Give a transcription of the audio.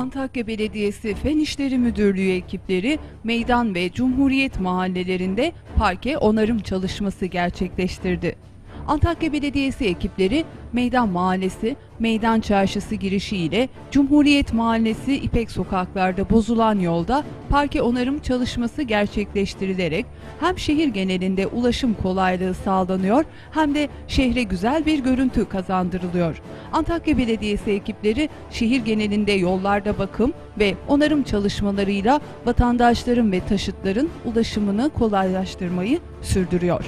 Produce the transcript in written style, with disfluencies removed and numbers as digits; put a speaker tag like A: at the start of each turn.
A: Antakya Belediyesi Fen İşleri Müdürlüğü ekipleri Meydan ve Cumhuriyet mahallelerinde parke onarım çalışması gerçekleştirdi. Antakya Belediyesi ekipleri Meydan Mahallesi, Meydan Çarşısı girişi ile Cumhuriyet Mahallesi İpek sokaklarda bozulan yolda parke onarım çalışması gerçekleştirilerek hem şehir genelinde ulaşım kolaylığı sağlanıyor hem de şehre güzel bir görüntü kazandırılıyor. Antakya Belediyesi ekipleri şehir genelinde yollarda bakım ve onarım çalışmalarıyla vatandaşların ve taşıtların ulaşımını kolaylaştırmayı sürdürüyor.